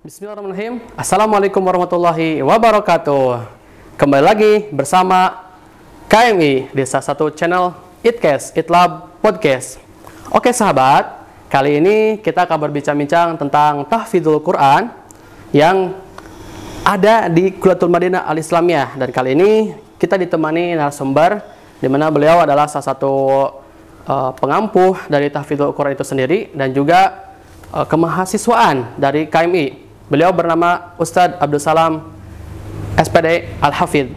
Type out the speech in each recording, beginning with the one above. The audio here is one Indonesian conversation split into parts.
Bismillahirrahmanirrahim. Assalamualaikum warahmatullahi wabarakatuh. Kembali lagi bersama KMI di salah satu channel Itcast, Itlab Podcast. Oke sahabat, kali ini kita akan berbincang-bincang tentang tahfidzul Quran yang ada di Kuliatul Madinah Al-Islamiyah. Dan kali ini kita ditemani narasumber di mana beliau adalah salah satu pengampuh dari tahfidzul Quran itu sendiri dan juga kemahasiswaan dari KMI. Beliau bernama Ustadz Abdul Salam SPD Al-Hafidh.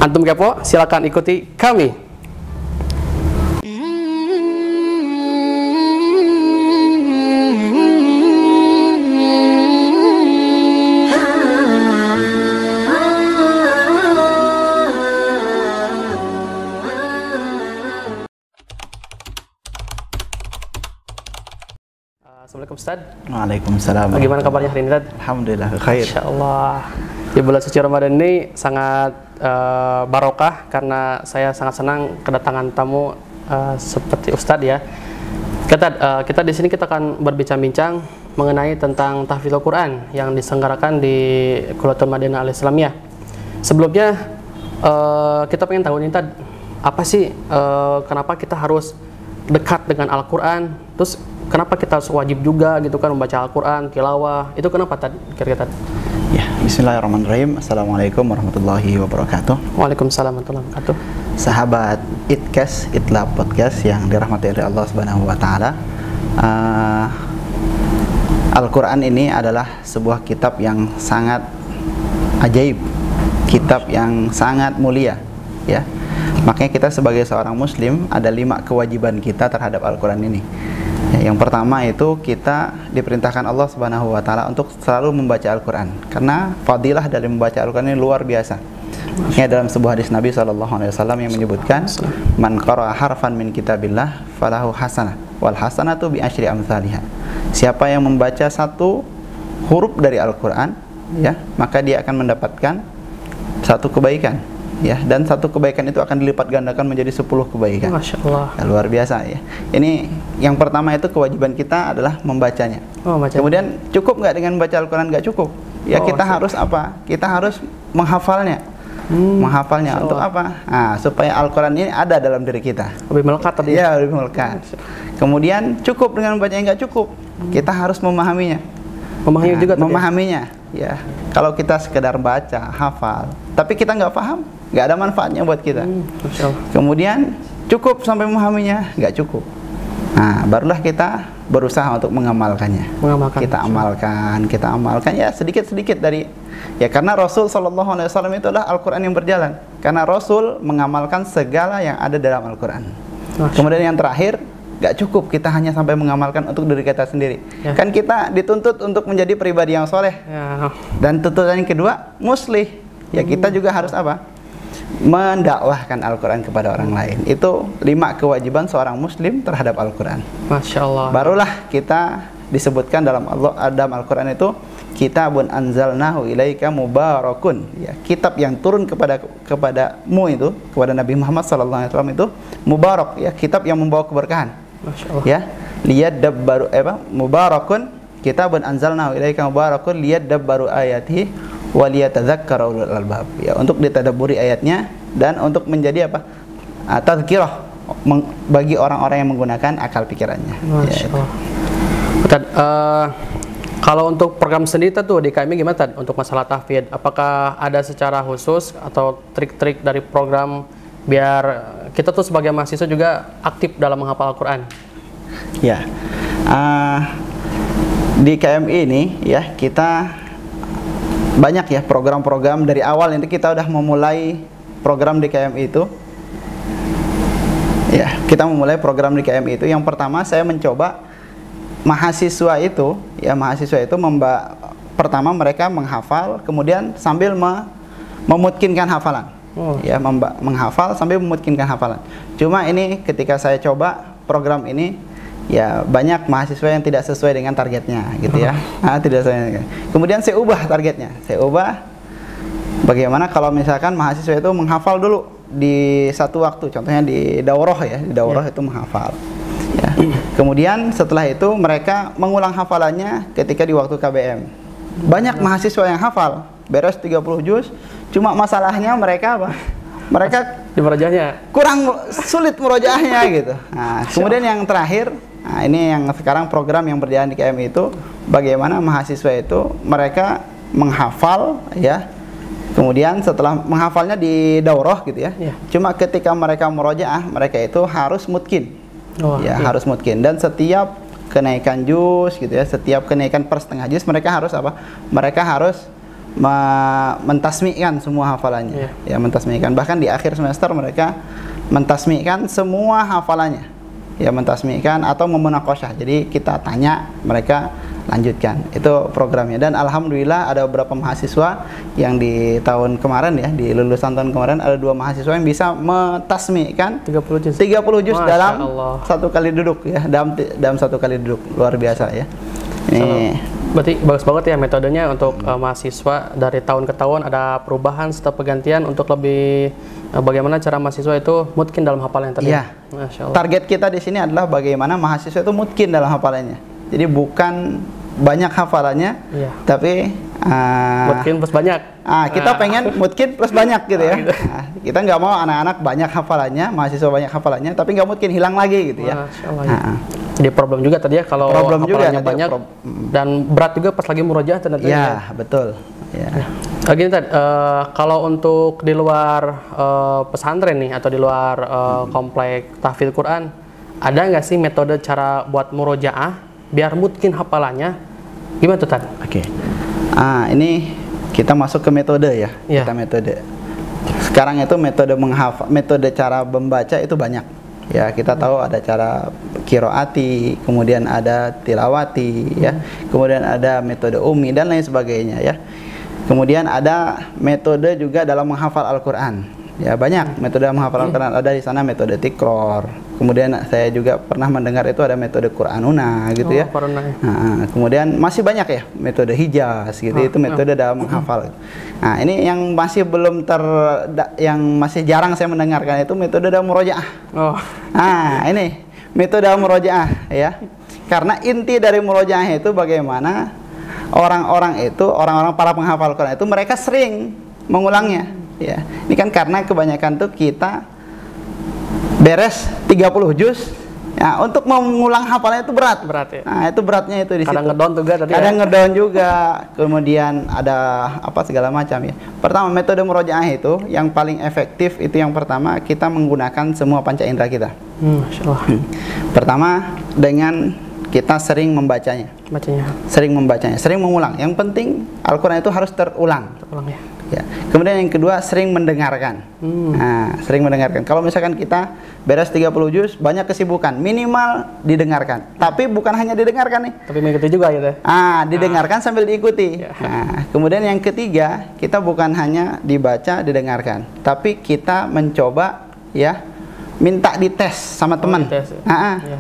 Antum kepo? Silakan ikuti kami. Assalamualaikum Ustaz. Waalaikumsalam. Bagaimana kabarnya hari ini Ustaz? Alhamdulillah khair. Insyaallah. Di bulan suci Ramadan ini sangat barokah karena saya sangat senang kedatangan tamu seperti Ustadz ya. Kita di sini kita akan berbincang-bincang mengenai tentang tahfidzul Quran yang diselenggarakan di Kuliatul Madinah Al-Islamiyah. Sebelumnya kita pengen tahu nih Tad, apa sih kenapa kita harus dekat dengan Al-Quran? Terus kenapa kita harus wajib juga gitu kan membaca Al-Quran, tilawah? Itu kenapa Tad? Kira-kira Tad? Ya, bismillahirrahmanirrahim. Assalamualaikum warahmatullahi wabarakatuh. Waalaikumsalam warahmatullahi wabarakatuh. Sahabat Itcast, Itlab Podcast yang dirahmati oleh Allah Subhanahu wa taala. Al-Quran ini adalah sebuah kitab yang sangat ajaib, kitab yang sangat mulia, ya. Makanya kita sebagai seorang muslim ada 5 kewajiban kita terhadap Al-Quran ini. Yang pertama itu kita diperintahkan Allah Subhanahu wa taala untuk selalu membaca Al-Quran, karena fadilah dari membaca Al-Quran ini luar biasa. Ini dalam sebuah hadis Nabi SAW yang menyebutkan, man qara'a harfan min kitabillah falahu hasanah wal hasanatu bi asyri amsalihha. Siapa yang membaca satu huruf dari Al-Quran, ya, maka dia akan mendapatkan satu kebaikan, ya, dan satu kebaikan itu akan dilipat gandakan menjadi 10 kebaikan. Masya Allah. Ya, luar biasa ya. Ini yang pertama, itu kewajiban kita adalah membacanya. Kemudian cukup nggak dengan membaca Al-Quran? Nggak cukup. Ya, kita harus apa? Kita harus menghafalnya. Menghafalnya untuk apa? Nah, supaya Al-Quran ini ada dalam diri kita. Lebih melekat tadi. Ya, lebih melekat. Kemudian cukup dengan membacanya? Nggak cukup. Kita harus memahaminya. Memahami juga tadi. Memahaminya. Ya, kalau kita sekedar baca, hafal, tapi kita nggak paham, nggak ada manfaatnya buat kita. Kemudian cukup sampai memahaminya? Nggak cukup. Nah, barulah kita berusaha untuk mengamalkannya. Kita amalkan ya sedikit-sedikit dari, ya, karena Rasul SAW itu adalah Al-Quran yang berjalan. Karena Rasul mengamalkan segala yang ada dalam Al-Quran. Kemudian yang terakhir, nggak cukup kita hanya sampai mengamalkan untuk diri kita sendiri, ya. Kan kita dituntut untuk menjadi pribadi yang soleh, ya. Dan tuntutan yang kedua, muslih. Ya, kita juga harus apa? Mendakwahkan Al-Quran kepada orang lain. Itu 5 kewajiban seorang muslim terhadap Al-Quran. Masya Allah. Barulah kita disebutkan dalam Al-Quran itu, kitabun anzalnahu ilaika mubarakun, ya, kitab yang turun kepadamu itu, kepada Nabi Muhammad SAW itu mubarak, ya, kitab yang membawa keberkahan. Masya Allah. Ya, liyadabbaru mubarakun, kitabun anzalnahu ilaika mubarakun liyadabbaru ayatihi wa liyatadzakkara ulul albab, ya, untuk ditadabburi ayatnya dan untuk menjadi apa? Tazkirah bagi orang-orang yang menggunakan akal pikirannya. Masya Allah. Tad, kalau untuk program sendiri tuh di KMI gimana Tad? Untuk masalah tahfidz, apakah ada secara khusus atau trik-trik dari program biar kita tuh sebagai mahasiswa juga aktif dalam menghafal Al-Quran? Ya, di KMI ini ya kita banyak ya program-program. Dari awal itu kita udah memulai program di KMI itu. Ya, kita memulai program di KMI itu. Yang pertama saya mencoba mahasiswa itu pertama mereka menghafal, kemudian sambil memutkinkan hafalan. Ya, menghafal sambil memutkinkan hafalan. Cuma ini ketika saya coba program ini, ya banyak mahasiswa yang tidak sesuai dengan targetnya gitu ya. Tidak sesuai. Kemudian saya ubah targetnya. Saya ubah bagaimana kalau misalkan mahasiswa itu menghafal dulu di satu waktu, contohnya di daurah ya, di daurah itu menghafal. Ya. ya. Kemudian setelah itu mereka mengulang hafalannya ketika di waktu KBM. Banyak mahasiswa yang hafal, beres 30 juz, cuma masalahnya mereka apa? Mereka di murojaahnya kurang sulit murojaahnya gitu. Nah, kemudian yang terakhir, nah ini yang sekarang program yang berjalan di KMI itu bagaimana mahasiswa itu mereka menghafal ya. Kemudian setelah menghafalnya di daurah gitu ya. Cuma ketika mereka murojaah, mereka itu harus mutkin. Harus mutkin, dan setiap kenaikan juz gitu ya, setiap kenaikan per setengah juz mereka harus apa? Mereka harus mentasmikan semua hafalannya. Ya, mentasmikan. Bahkan di akhir semester mereka mentasmikan semua hafalannya. Ya, mentasmikan atau memunakosyah. Jadi kita tanya, mereka lanjutkan. Itu programnya. Dan alhamdulillah ada beberapa mahasiswa yang di tahun kemarin ya, di lulusan tahun kemarin ada 2 mahasiswa yang bisa mentasmikan 30 juz dalam satu kali duduk ya, dalam satu kali duduk. Luar biasa ya. Ini berarti bagus banget ya metodenya untuk mahasiswa. Dari tahun ke tahun ada perubahan serta pergantian untuk lebih bagaimana cara mahasiswa itu mutkin dalam hafalannya tadi. Iya. Masya Allah. Target kita di sini adalah bagaimana mahasiswa itu mutkin dalam hafalannya. Jadi bukan banyak hafalannya, tapi mutkin plus banyak. Kita pengen mutkin plus banyak gitu ya. Kita nggak mau anak-anak banyak hafalannya, mahasiswa banyak hafalannya, tapi nggak mutkin hilang lagi gitu ya. Masya Allah, ya. Jadi problem juga tadi ya kalau hafalannya banyak dan berat juga pas lagi murojaah ternyata. Ya, betul. Ya. Gini Tad, kalau untuk di luar pesantren nih atau di luar komplek tahfidz Quran, ada nggak sih metode cara buat murojaah biar mungkin hafalannya? Gimana tuh Tad? Oke. Ini kita masuk ke metode ya. Kita metode. Sekarang itu metode cara membaca itu banyak. Ya, kita tahu ada cara qiraati, kemudian ada tilawati ya. Kemudian ada metode ummi dan lain sebagainya ya. Kemudian ada metode juga dalam menghafal Al-Qur'an. Ya, banyak metode menghafal Al-Qur'an. Ada di sana metode tikror. Kemudian saya juga pernah mendengar itu ada metode Qur'anuna gitu ya. Nah, kemudian masih banyak ya metode Hijaz gitu. Itu metode dalam menghafal. Nah, ini yang masih belum yang masih jarang saya mendengarkan itu metode dalam murojaah. Nah, ini metode dalam murojaah ya. Karena inti dari murojaah itu bagaimana orang-orang para penghafal Quran itu mereka sering mengulangnya ya. Ini kan karena kebanyakan tuh kita beres 30 juz ya, untuk mengulang hafalannya itu berat ya. Nah, itu beratnya itu di situ. Kadang ngedown juga tadi. Kadang ngedown juga. Kemudian ada apa segala macam ya. Pertama, metode murojaah itu yang paling efektif itu yang pertama kita menggunakan semua panca indera kita. Masya Allah. Pertama dengan kita sering membacanya. Sering membacanya, sering mengulang. Yang penting Al-Qur'an itu harus terulang. Ya. Kemudian yang kedua sering mendengarkan. Nah, sering mendengarkan. Kalau misalkan kita beres 30 juz, banyak kesibukan, minimal didengarkan. Tapi bukan hanya didengarkan nih. Tapi mengikuti juga gitu. Didengarkan sambil diikuti. Nah, kemudian yang ketiga, kita bukan hanya dibaca, didengarkan, tapi kita mencoba ya minta dites sama teman.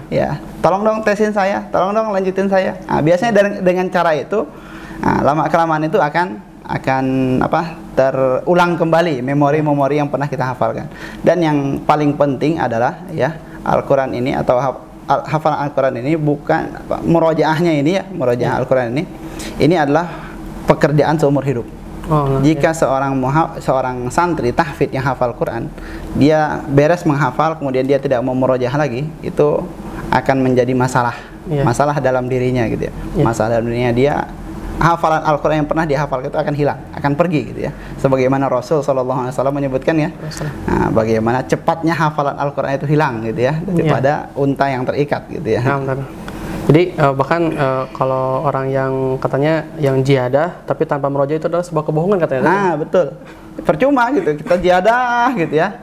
Ya. Tolong dong tesin saya, tolong dong lanjutin saya. Nah, biasanya dengan cara itu lama kelamaan itu akan terulang kembali memori-memori yang pernah kita hafalkan. Dan yang paling penting adalah ya Al-Qur'an ini atau hafalan Al-Qur'an ini bukan murojaahnya ini ya, murojaah Al-Qur'an ini adalah pekerjaan seumur hidup. Jika seorang santri tahfidz yang hafal Quran, dia beres menghafal kemudian dia tidak mau murojaah lagi, itu akan menjadi masalah dalam dirinya gitu ya. Masalah dalam dirinya, dia hafalan Al-Qur'an yang pernah dihafal itu akan hilang, akan pergi gitu ya. Sebagaimana Rasul sallallahu alaihi wasallam menyebutkan ya. Bagaimana cepatnya hafalan Al-Qur'an itu hilang gitu ya, daripada unta yang terikat gitu ya. Jadi bahkan kalau orang yang katanya yang jihadah tapi tanpa murojaah itu adalah sebuah kebohongan katanya. Betul. Percuma gitu kita jihadah gitu ya.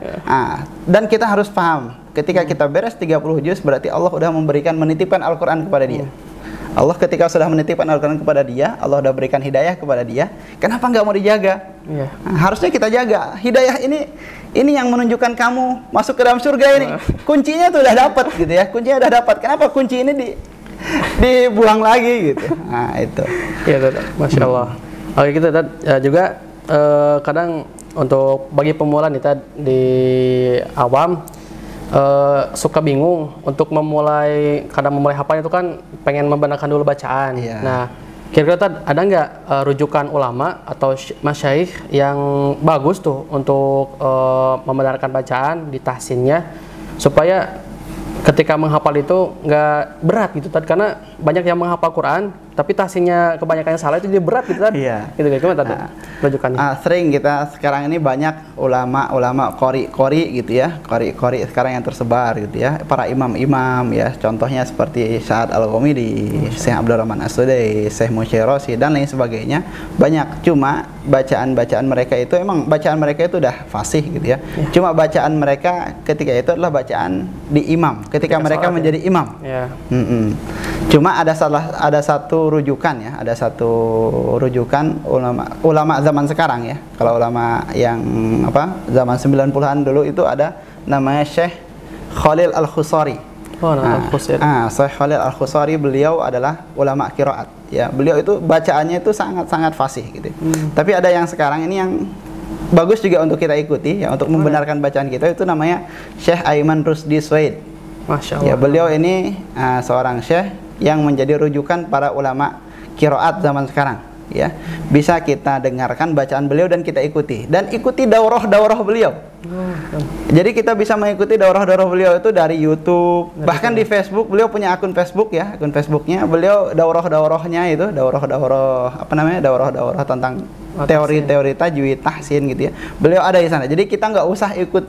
Dan kita harus paham, ketika kita beres 30 juz berarti Allah sudah menitipkan Al-Qur'an kepada dia. Allah ketika sudah menitipkan Al-Qur'an kepada dia, Allah sudah berikan hidayah kepada dia. Kenapa nggak mau dijaga? Harusnya kita jaga. Hidayah ini yang menunjukkan kamu masuk ke dalam surga ini. Kuncinya tuh udah dapat gitu ya. Kuncinya udah dapat. Kenapa kunci ini dibuang lagi gitu? Nah, itu. Iya, Masya Allah. Oke, gitu juga kadang untuk bagi pemula nih di awam, suka bingung untuk kadang memulai hafal itu kan pengen membenarkan dulu bacaan. Nah, kira-kira ada nggak rujukan ulama atau masyaikh yang bagus tuh untuk membenarkan bacaan di tahsinnya supaya ketika menghafal itu nggak berat gitu Tad, karena banyak yang menghafal Quran tapi tahsinnya kebanyakan yang salah itu dia berat gitu Tad. Gitu gimana Tad? Rujukannya? Sering kita sekarang ini banyak ulama qori gitu ya, qori sekarang yang tersebar gitu ya, para imam-imam ya, contohnya seperti Sa'ad Al-Ghamidi, Syekh Abdurrahman As-Sudai, Syekh Musyirosi dan lain sebagainya. Banyak, cuma bacaan mereka itu emang bacaan mereka itu udah fasih gitu ya. Cuma bacaan mereka ketika itu adalah bacaan di imam, ketika mereka menjadi imam. Cuma ada satu rujukan ya, ada satu rujukan ulama zaman sekarang ya. Kalau ulama yang zaman 90-an dulu itu ada namanya Syekh Khalil Al-Khusari. Syekh Khalil Al-Khusari, beliau adalah ulama qiraat ya. Beliau itu bacaannya itu sangat-sangat fasih gitu. Tapi ada yang sekarang ini yang bagus juga untuk kita ikuti ya, untuk membenarkan bacaan kita, itu namanya Syekh Aiman Rusdi Swaid. Masya Allah. Ya, beliau ini seorang syekh yang menjadi rujukan para ulama qiraat zaman sekarang ya. Bisa kita dengarkan bacaan beliau dan kita ikuti, dan ikuti daurah beliau. Jadi kita bisa mengikuti daurah beliau itu dari YouTube, bahkan di Facebook. Beliau punya akun Facebook ya, akun Facebooknya beliau daurahnya itu daurah tentang teori tajwid, tahsin gitu ya. Beliau ada di sana. Jadi kita nggak usah ikut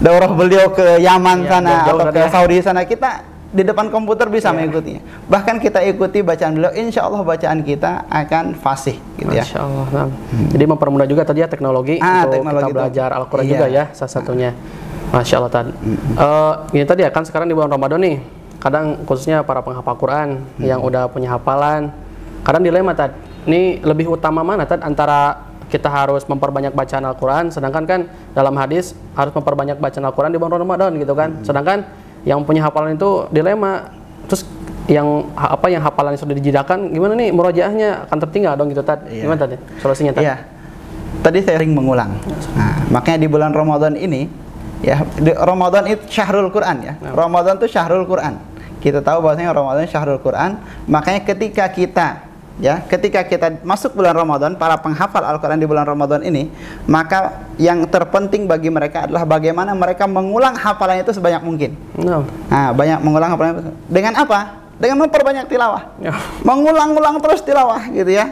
daurah beliau ke Yaman sana atau ke Saudi sana, kita di depan komputer bisa mengikutinya. Bahkan kita ikuti bacaan beliau, insya Allah bacaan kita akan fasih gitu ya. Masya Allah. Jadi mempermudah juga tadi ya teknologi untuk kita belajar Al-Quran juga ya, salah satunya. Masya Allah tadi. Ini tadi ya kan sekarang di bulan Ramadan nih, kadang khususnya para penghafal Quran yang udah punya hafalan, kadang dilema tadi, ini lebih utama mana tadi antara kita harus memperbanyak bacaan Al-Quran, sedangkan kan dalam hadis harus memperbanyak bacaan Al-Quran di bulan Ramadan gitu kan. Sedangkan yang punya hafalan itu dilema. Terus yang hafalan yang sudah dijidakan, gimana nih murojaahnya akan tertinggal dong gitu Tad. Gimana tadi solusinya Tad? Tadi saya sering mengulang. Makanya di bulan Ramadan ini ya, Ramadan itu syahrul Quran ya. Ramadan itu syahrul Quran. Kita tahu bahwasanya Ramadan syahrul Quran. Makanya ketika kita masuk bulan Ramadan, para penghafal Al-Quran di bulan Ramadan ini, maka yang terpenting bagi mereka adalah bagaimana mereka mengulang hafalannya itu sebanyak mungkin. Banyak mengulang hafalannya. Dengan apa? Dengan memperbanyak tilawah. Mengulang-ulang terus tilawah gitu ya.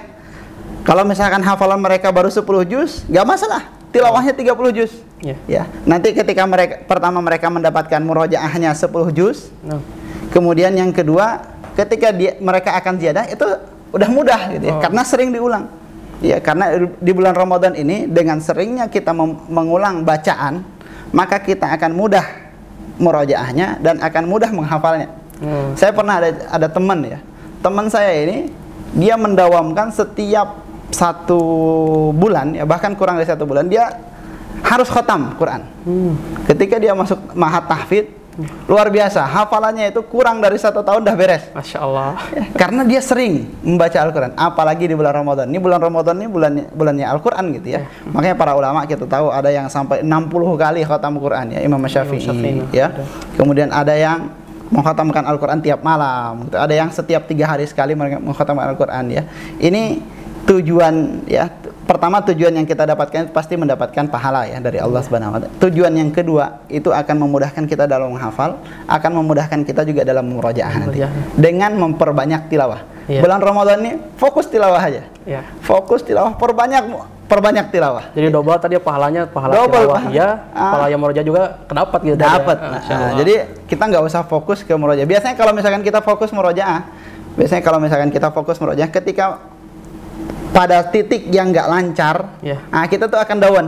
Kalau misalkan hafalan mereka baru 10 juz, gak masalah. Tilawahnya 30 juz. Ya. Nanti ketika pertama mereka mendapatkan murojaahnya 10 juz. Kemudian yang kedua, ketika mereka akan ziyadah itu udah mudah gitu ya, karena sering diulang. Ya, karena di bulan Ramadan ini dengan seringnya kita mengulang bacaan, maka kita akan mudah murojaahnya dan akan mudah menghafalnya. Saya pernah ada teman ya. Teman saya ini dia mendawamkan setiap 1 bulan ya, bahkan kurang dari 1 bulan dia harus khatam Quran. Ketika dia masuk Mahat Tahfidz, luar biasa, hafalannya itu kurang dari 1 tahun dah beres. Masya Allah. Karena dia sering membaca Al-Quran, apalagi di bulan Ramadan. Ini bulan Ramadan ini bulannya Al-Quran gitu ya. Makanya para ulama kita tahu ada yang sampai 60 kali khatam Quran ya, Imam Syafi'i ya. Kemudian ada yang mengkhatamkan Al-Quran tiap malam gitu. Ada yang setiap 3 hari sekali mereka mengkhatamkan Al-Quran ya. Ini tujuan ya. Pertama, tujuan yang kita dapatkan pasti mendapatkan pahala ya dari Allah Subhanahu wa Ta'ala. Tujuan yang kedua itu akan memudahkan kita dalam menghafal, akan memudahkan kita juga dalam murojaah nanti dengan memperbanyak tilawah. Bulan Ramadan ini fokus tilawah aja. Fokus tilawah, perbanyak tilawah. Jadi double tadi pahalanya, pahala tilawah pahala yang murojaah juga kedapat gitu. Dapat. Jadi kita nggak usah fokus ke murojaah. Biasanya kalau misalkan kita fokus murojaah, ketika pada titik yang nggak lancar, kita tuh akan down.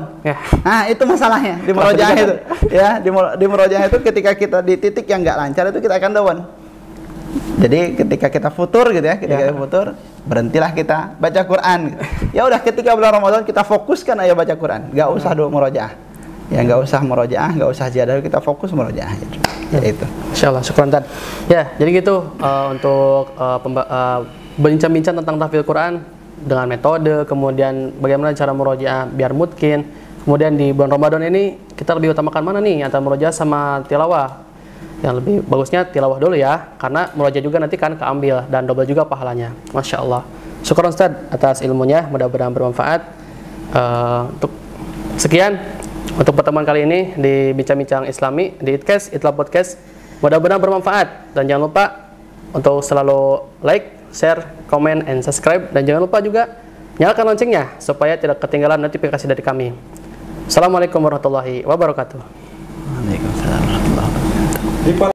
Nah, itu masalahnya di murojaah itu. Ya, di murojaah itu ketika kita di titik yang nggak lancar itu kita akan down. Jadi ketika kita futur gitu ya, kita futur, berhentilah kita baca Quran. Gitu. Ya udah, ketika bulan Ramadan kita fokuskan aja baca Quran, nggak usah dulu murojaah. Ya, nggak usah murojaah, nggak usah ziyadah, kita fokus murojaah. Ya itu. Insyaallah, syukran Tad. Ya, jadi gitu untuk bincang-bincang tentang tahfidz Quran dengan metode, kemudian bagaimana cara murojaah biar mungkin. Kemudian di bulan Ramadan ini kita lebih utamakan mana nih antara murojaah sama tilawah? Yang lebih bagusnya tilawah dulu ya, karena murojaah juga nanti kan keambil dan double juga pahalanya. Masya Allah. Syukur Ustaz atas ilmunya, mudah-mudahan bermanfaat. Untuk sekian untuk pertemuan kali ini di Bincang-Bincang Islami di Itcast, Itlab Podcast. Mudah-mudahan bermanfaat dan jangan lupa untuk selalu like, share, comment, and subscribe, dan jangan lupa juga nyalakan loncengnya supaya tidak ketinggalan notifikasi dari kami. Assalamualaikum warahmatullahi wabarakatuh. Waalaikumsalam warahmatullahi wabarakatuh.